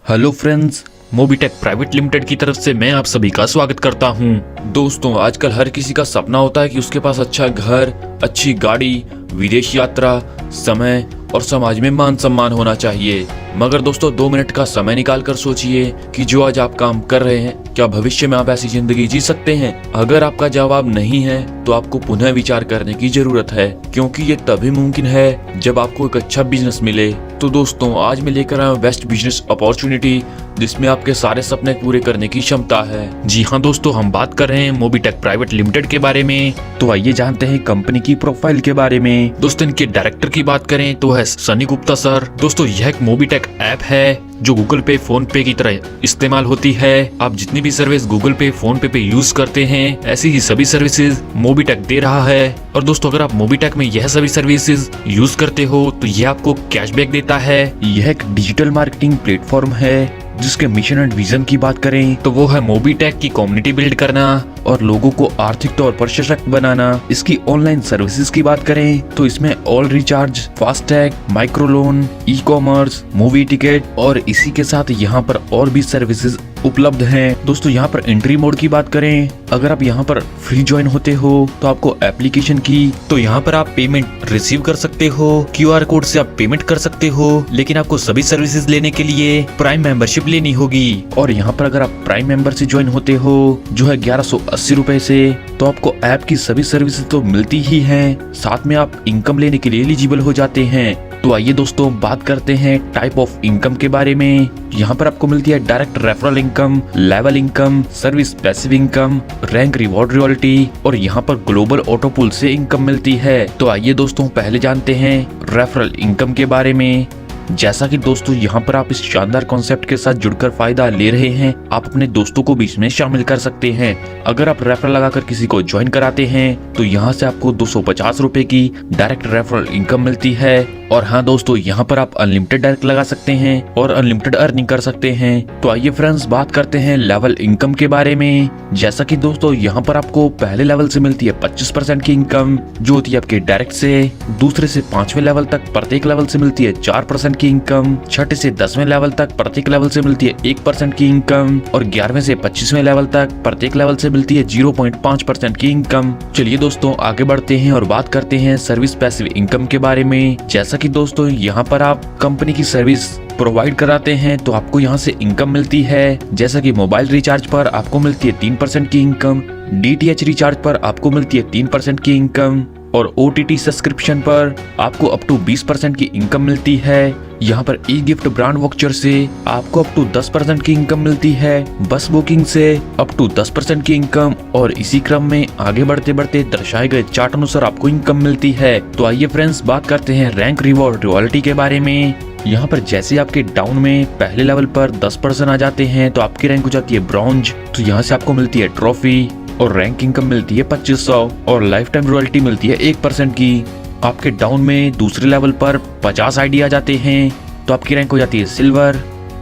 Hello friends, Mobitech private limited की तरफ से मैं आप सभी का स्वागत करता हूं। दोस्तों, आजकल हर किसी का सपना होता है कि उसके पास अच्छा घर, अच्छी गाड़ी, विदेश यात्रा, समय और समाज में मान सम्मान होना चाहिए। मगर दोस्तों, 2 मिनट का समय निकाल कर सोचिए कि जो आज आप काम कर रहे हैं, क्या भविष्य में आप ऐसी जिंदगी जी सकते हैं? अगर आपका जवाब नहीं है तो आपको पुनः विचार करने की जरूरत है, क्योंकि ये तभी मुमकिन है जब आपको एक अच्छा बिजनेस मिले। तो दोस्तों, आज मैं लेकर आया हूँ बेस्ट बिजनेस अपॉर्चुनिटी, जिसमें आपके सारे सपने पूरे करने की क्षमता है। जी हाँ दोस्तों, हम बात कर रहे हैं मोबीटेक प्राइवेट लिमिटेड के बारे में। तो आइए जानते हैं कंपनी की प्रोफाइल के बारे में। दोस्तों, इनके डायरेक्टर की बात करें तो है सनी गुप्ता सर। दोस्तों, यह एक मोबीटेक ऐप है जो गूगल पे, फोन पे की तरह इस्तेमाल होती है। आप जितनी भी सर्विस गूगल पे, फोन पे यूज करते हैं, ऐसी ही सभी सर्विसेज मोबीटेक दे रहा है। और दोस्तों, अगर आप मोबीटेक में यह सभी सर्विसेज यूज करते हो तो यह आपको कैशबैक देता है। यह एक डिजिटल मार्केटिंग प्लेटफॉर्म है जिसके मिशन एंड विजन की बात करें तो वो है मोबीटेक की कम्युनिटी बिल्ड करना और लोगों को आर्थिक तौर पर सशक्त बनाना। इसकी ऑनलाइन सर्विसेज की बात करें तो इसमें all recharge, FASTag, micro loan, e commerce, movie ticket और इसी के साथ यहाँ पर और भी सर्विसेज उपलब्ध हैं। दोस्तों, यहाँ पर एंट्री मोड की बात करें, अगर आप यहाँ पर फ्री ज्वाइन होते हो तो आपको एप्लीकेशन की तो यहाँ पर आप पेमेंट रिसीव कर सकते हो, QR कोड से आप पेमेंट कर सकते हो, लेकिन आपको सभी सर्विसेज लेने के लिए प्राइम मेंबरशिप लेनी होगी। और यहाँ पर अगर आप प्राइम मेंबर से ज्वाइन होते हो जो है 1180 रुपए से, तो आपको ऐप की सभी सर्विसेज तो मिलती ही हैं, साथ में आप इनकम लेने के लिए एलिजिबल हो जाते हैं। तो आइए दोस्तों, बात करते हैं टाइप ऑफ इनकम के बारे में। यहाँ पर आपको मिलती है direct referral income, level income, service passive income, rank reward royalty और यहाँ पर ग्लोबल ऑटो पूल से इनकम मिलती है। तो आइए दोस्तों, पहले जानते हैं रेफरल इनकम के बारे में। जैसा कि दोस्तों, यहाँ पर आप इस शानदार कॉन्सेप्ट के साथ जुड़कर फायदा ले रहे हैं, आप अपने दोस्तों को भी इसमें शामिल कर सकते हैं। अगर आप रेफरल लगाकर किसी को ज्वाइन कराते हैं तो यहाँ से आपको 250 रुपए की डायरेक्ट रेफरल इनकम मिलती है। और हाँ दोस्तों, यहाँ पर आप अनलिमिटेड डायरेक्ट लगा सकते हैं और अनलिमिटेड अर्निंग कर सकते हैं। तो आइए फ्रेंड्स, बात करते हैं लेवल इनकम के बारे में। जैसा कि दोस्तों, यहाँ पर आपको पहले लेवल से मिलती है 25% की इनकम जो होती है आपके डायरेक्ट से। दूसरे से 5वें लेवल तक प्रत्येक लेवल से मिलती है 4% की इनकम। 6ठे से 10वें लेवल तक प्रत्येक लेवल से मिलती है 1% की इनकम और 11वें से 25वें लेवल तक प्रत्येक लेवल से मिलती है 0.5% की इनकम। चलिए दोस्तों, आगे बढ़ते हैं और बात करते हैं सर्विस पैसिव इनकम के बारे में। जैसा कि दोस्तों, यहाँ पर आप कंपनी की सर्विस प्रोवाइड कराते हैं तो आपको यहाँ से इनकम मिलती है। जैसा कि मोबाइल रिचार्ज पर आपको मिलती है 3% की इनकम, DTH रिचार्ज पर आपको मिलती है 3% की इनकम और OTT सब्सक्रिप्शन पर आपको अप टू 20% की इनकम मिलती है। यहाँ पर ई गिफ्ट ब्रांड वॉचर से आपको अप टू 10% की इनकम मिलती है, बस बुकिंग से अप टू 10% की इनकम और इसी क्रम में आगे बढ़ते बढ़ते दर्शाए गए चार्ट अनुसार आपको इनकम मिलती है। तो आइए फ्रेंड्स, बात करते हैं रैंक रिवॉर्ड रॉयल्टी के बारे में। यहाँ पर जैसे आपके डाउन में पहले लेवल पर 10% आ जाते हैं तो आपकी रैंक हो जाती है ब्रॉन्ज, तो यहाँ से आपको मिलती है ट्रॉफी और रैंक इनकम मिलती है 2500 और लाइफ टाइम रॉयल्टी मिलती है 1% की। आपके डाउन में दूसरे लेवल पर 50 ID आ जाते हैं तो आपकी रैंक हो जाती है सिल्वर,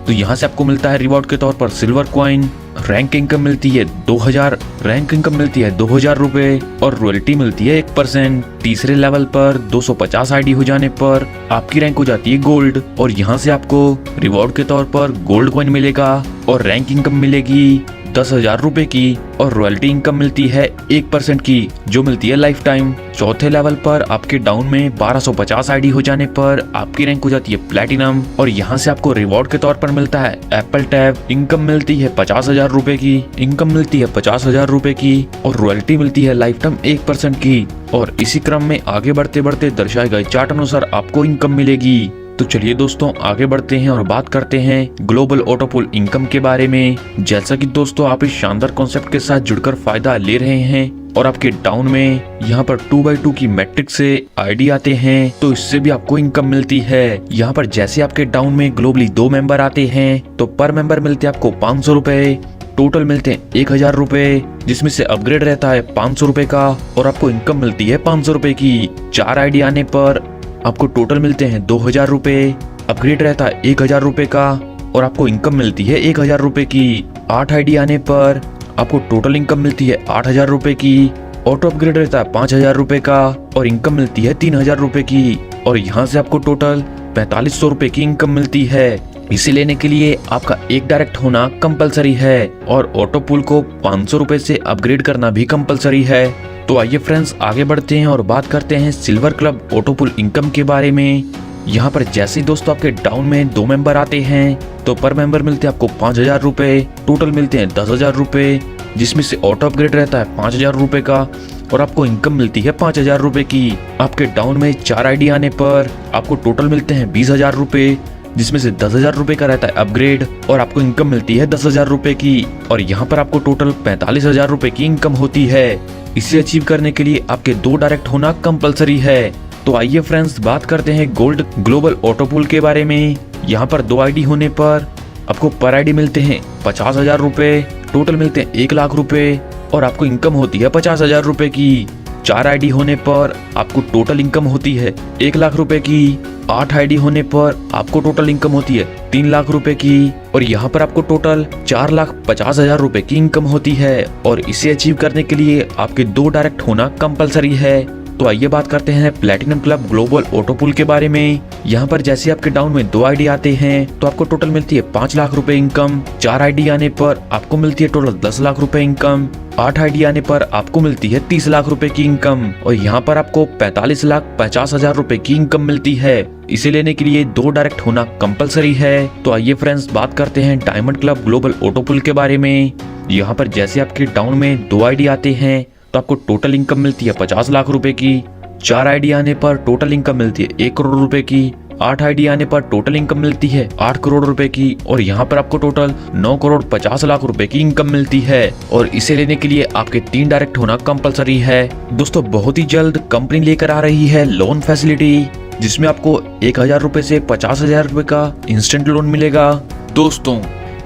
तो यहाँ से आपको मिलता है रिवॉर्ड के तौर पर सिल्वर कॉइन। रैंक इनकम मिलती है 2000, रैंक इनकम मिलती है 2000 रुपए और रॉयल्टी मिलती है 1%। तीसरे लेवल पर 250 ID हो जाने पर आपकी रैंक हो जाती है गोल्ड और यहाँ से आपको रिवॉर्ड के तौर पर गोल्ड कॉइन मिलेगा और रैंक इनकम मिलेगी 10,000 रुपए की और रॉयल्टी इनकम मिलती है 1% की जो मिलती है लाइफ टाइम। चौथे लेवल पर आपके डाउन में 1250 ID हो जाने पर आपकी रैंक हो जाती है प्लेटिनम और यहाँ से आपको रिवॉर्ड के तौर पर मिलता है एप्पल टैब। इनकम मिलती है 50,000 रुपए की, इनकम मिलती है 50,000 रुपए की और रॉयल्टी मिलती है लाइफ टाइम 1% की। और इसी क्रम में आगे बढ़ते बढ़ते दर्शाए गए चार्ट अनुसार आपको इनकम मिलेगी। तो चलिए दोस्तों, आगे बढ़ते हैं और बात करते हैं ग्लोबल ऑटो पूल इनकम के बारे में। जैसा कि दोस्तों, आप इस शानदार कॉन्सेप्ट के साथ जुड़कर फायदा ले रहे हैं और आपके डाउन में यहाँ पर 2x2 की मैट्रिक्स से ID आते हैं तो इससे भी आपको इनकम मिलती है। यहाँ पर जैसे आपके डाउन में ग्लोबली 2 मेंबर आते हैं तो पर मेंबर मिलते हैं आपको 500 रुपए, टोटल मिलते हैं 1000 रुपए, जिसमें से अपग्रेड रहता है 500 रुपए का और आपको इनकम मिलती है 500 रुपए की। 4 ID आने पर आपको टोटल मिलते हैं 2000 रुपए, अपग्रेड रहता है 1000 रुपए का और आपको इनकम मिलती है 1000 रुपए की। 8 ID आने पर आपको टोटल इनकम मिलती है 8000 रुपए की, ऑटो अपग्रेड रहता है 5000 रुपए का और इनकम मिलती है 3000 रुपए की और यहाँ से आपको टोटल 4500 रुपए की इनकम मिलती है। इसे लेने के लिए आपका एक डायरेक्ट होना कंपलसरी है और ऑटो पुल को 500 रुपए से अपग्रेड करना भी कंपलसरी है। तो आइए फ्रेंड्स आगे बढ़ते हैं और बात करते हैं सिल्वर क्लब ऑटो पुल इनकम के बारे में। यहाँ पर जैसे ही दोस्तों आपके डाउन में 2 मेंबर आते हैं तो पर मेंबर मिलते हैं आपको 5000 रुपए, टोटल मिलते हैं 10,000 रुपए, जिसमें से ऑटो अपग्रेड रहता है 5000 रुपए का और आपको इनकम मिलती है 5000 रुपए की। आपके डाउन में 4 आईडी आने पर आपको टोटल मिलते हैं 20,000 रुपए, जिसमें से 10,000 रुपए का रहता है अपग्रेड और आपको इनकम मिलती है 10,000 रुपए की और यहाँ पर आपको टोटल 45,000 रुपए की इनकम होती है। इसे अचीव करने के लिए आपके 2 डायरेक्ट होना कंपलसरी है। तो आइए फ्रेंड्स बात करते हैं गोल्ड ग्लोबल ऑटो पुल के बारे में। यहाँ पर 2 आईडी होने पर आपको पर आईडी मिलते हैं 50,000 रुपए, टोटल मिलते हैं 1 लाख रुपए और आपको इनकम होती है 50,000 रुपए की। 4 आईडी होने पर आपको टोटल इनकम होती है 1 लाख रुपए की। 8 आईडी होने पर आपको टोटल इनकम होती है 3 लाख रुपए की और यहाँ पर आपको टोटल 4,50,000 रुपए की इनकम होती है। और इसे अचीव करने के लिए आपके 2 डायरेक्ट होना कंपलसरी है। तो आइए बात करते हैं प्लैटिनम क्लब ग्लोबल ऑटो पुल के बारे में। यहाँ पर जैसे आपके डाउन में 2 आईडी आते हैं तो आपको टोटल मिलती है 5 लाख रुपए इनकम। 4 आईडी आने पर आपको मिलती है टोटल 10 लाख रुपए इनकम। 8 आईडी आने पर आपको मिलती है 30 लाख रुपए की इनकम और यहाँ पर आपको 45,50,000 रुपए की इनकम मिलती है। इसे लेने के लिए 2 डायरेक्ट होना कंपलसरी है। तो आइए फ्रेंड्स बात करते हैं डायमंड क्लब ग्लोबल ऑटो पुल के बारे में। यहाँ पर जैसे आपके डाउन में 2 आईडी आते हैं तो आपको टोटल इनकम मिलती है 50 लाख रुपए की। 4 आईडी आने पर टोटल इनकम मिलती है 1 करोड़ रुपए की। 8 आईडी आने पर टोटल इनकम मिलती है 8 करोड़ रुपए की और यहाँ पर आपको टोटल 9 करोड़ 50 लाख रुपए की इनकम मिलती है। और इसे लेने के लिए आपके 3 डायरेक्ट होना कंपलसरी है। दोस्तों बहुत ही जल्द कंपनी लेकर आ रही है लोन फैसिलिटी, जिसमें आपको 1,000 रुपए से 50,000 रुपए का इंस्टेंट लोन मिलेगा। दोस्तों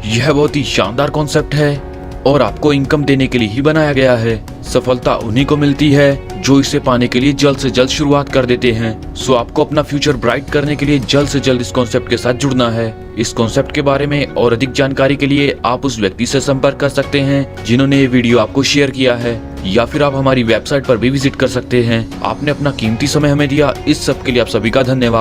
यह बहुत ही शानदार कॉन्सेप्ट है और आपको इनकम देने के लिए ही बनाया गया है। सफलता उन्हीं को मिलती है जो इसे पाने के लिए जल्द से जल्द शुरुआत कर देते हैं। सो आपको अपना फ्यूचर ब्राइट करने के लिए जल्द से जल्द इस कॉन्सेप्ट के साथ जुड़ना है। इस कॉन्सेप्ट के बारे में और अधिक जानकारी के लिए आप उस व्यक्ति से संपर्क कर सकते हैं जिन्होंने ये वीडियो आपको शेयर किया है, या फिर आप हमारी वेबसाइट पर भी विजिट कर सकते हैं। आपने अपना कीमती समय हमें दिया, इस सब के लिए आप सभी का धन्यवाद।